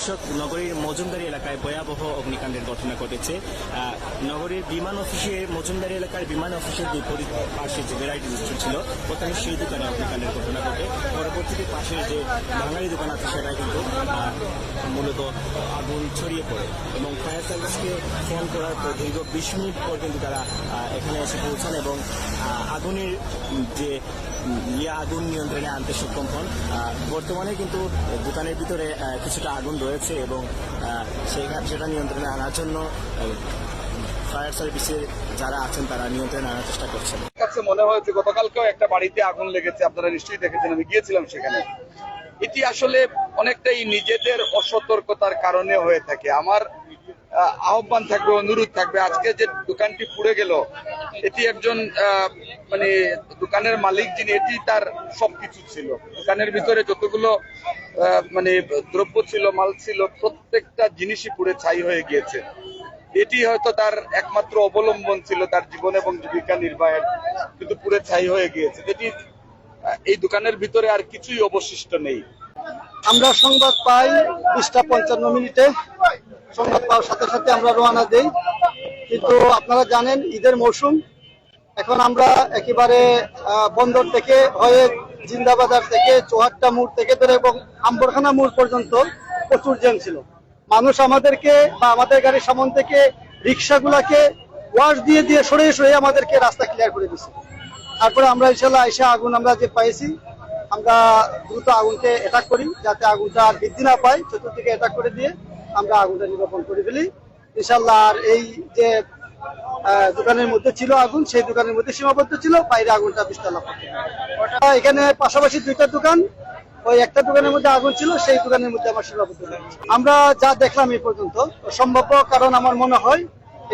দর্শক, নগরীর মজুমদারি এলাকায় ভয়াবহ অগ্নিকাণ্ডের ঘটনা ঘটেছে। নগরীর বিমান অফিসে মজুমদারি এলাকার বিমান অফিসের বিপরীত পাশে যে ভ্যারাইটি স্টোর ছিল, প্রথমে সেই দোকানে অগ্নিকাণ্ডের ঘটনা ঘটে। পরবর্তীতে পাশের যে বাঙালি দোকান আছে সেটা কিন্তু মূলত আগুন ছড়িয়ে পড়ে এবং ফায়ার সার্ভিসকে ফোন করার পর দীর্ঘ 20 মিনিট পর কিন্তু তারা এখানে এসে পৌঁছান এবং আগুনের যে আগুন নিয়ন্ত্রণে আনতে সক্ষম হন। বর্তমানে কিন্তু দোকানের ভিতরে কিছুটা আগুন রয়েছে এবং সেটা নিয়ন্ত্রণে আনার জন্য ফায়ার সার্ভিসের যারা আছেন তারা নিয়ন্ত্রণে আনার চেষ্টা করছেন। কাছে মনে হয়েছে গতকালকেও একটা বাড়িতে আগুন লেগেছে, আপনারা নিশ্চয়ই দেখেছেন, আমি গিয়েছিলাম সেখানে। এটি আসলে অনেকটাই নিজেদের অসতর্কতার কারণে হয়ে থাকে। আমার আহ্বান থাকবে, অনুরোধ থাকবে, আজকে যে দোকানটি পুড়ে গেল এটি একজন মানে দোকানের মালিক যিনি, এটি তার সবকিছু ছিল। দোকানের ভিতরে যতগুলো মানে দ্রব্য ছিল, মাল ছিল, প্রত্যেকটা জিনিসই পুড়ে ছাই হয়ে গিয়েছে। এটি হয়তো তার একমাত্র অবলম্বন ছিল তার জীবন এবং জীবিকা নির্বাহের, কিন্তু পুড়ে ছাই হয়ে গিয়েছে। যেটি এই দোকানের ভিতরে আর কিছুই অবশিষ্ট নেই। আমরা সংবাদ পাই 20:55 সংবাদ পাওয়ার সাথে সাথে আমরা রওনা দেই, কিন্তু আপনারা জানেন ঈদের মৌসুম। এখন আমরা একেবারে বন্দর থেকে হয়ে জিন্দাবাজার থেকে চৌহাট্টা মোড় থেকে ধরে এবং আম্বরখানা মোড় পর্যন্ত প্রচুর জ্যাম ছিল। মানুষ আমাদেরকে বা আমাদের গাড়ির সামন থেকে রিক্সাগুলাকে ওয়াশ দিয়ে দিয়ে সরিয়ে সরিয়ে আমাদেরকে রাস্তা ক্লিয়ার করে দিচ্ছে। তারপরে আমরা ইনশাল্লাহ এসে আগুন আমরা যে পাইছি, আমরা দ্রুত আগুনকে অ্যাটাক করি যাতে আগুনটা আর বৃদ্ধি না পায়। চতুর্দিকে অ্যাটাক করে দিয়ে আমরা আগুনটা নির্বাপন করে ফেলি ইনশাল্লাহ। আর এই যে দোকানের মধ্যে ছিল আগুন, সেই দোকানের মধ্যে সীমাবদ্ধ ছিল, বাইরে আগুনটা বিস্তার লাভ করতে। এখানে পাশাপাশি দুইটা দোকান, ওই একটা দোকানের মধ্যে আগুন ছিল, সেই দোকানের মধ্যে আমার সীমাবদ্ধ। আমরা যা দেখলাম এই পর্যন্ত সম্ভাব্য কারণ আমার মনে হয়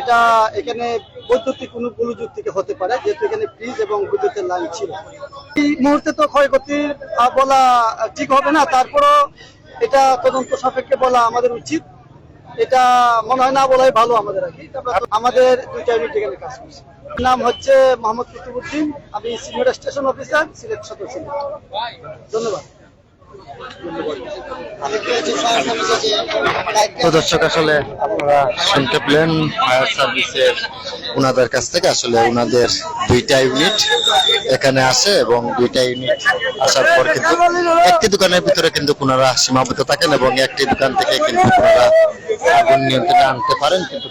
এটা এখানে বৈদ্যুতিক কোনো গোলযোগ থেকে হতে পারে, যেহেতু এখানে ফ্রিজ এবং বিদ্যুতের লাইন ছিল। এই মুহূর্তে তো ক্ষয়ক্ষতি বলা ঠিক হবে না, তারপরও এটা তদন্ত সাপেক্ষে বলা আমাদের উচিত। এটা মনে হয় না বলাই ভালো আমাদের। আর কি আমাদের দুইটা ইউনিট এখানে কাজ করছে। নাম হচ্ছে মোহাম্মদ কুতুবুদ্দিন, আমি সিনিয়র স্টেশন অফিসার, সিলেট সদস্য। ধন্যবাদ। তো দর্শক, আসলে আপনারা শুনতে পেলেন ফায়ার সার্ভিসের ওনাদের কাছ থেকে। আসলে ওনাদের দুইটা ইউনিট এখানে আসে এবং দুইটা ইউনিট আসার পর কিন্তু একটি দোকানের ভিতরে কিন্তু ওনারা সীমাবদ্ধ থাকেন এবং একটি দোকান থেকে কিন্তু ওনারা আগুন নিয়ন্ত্রণে আনতে পারেন, কিন্তু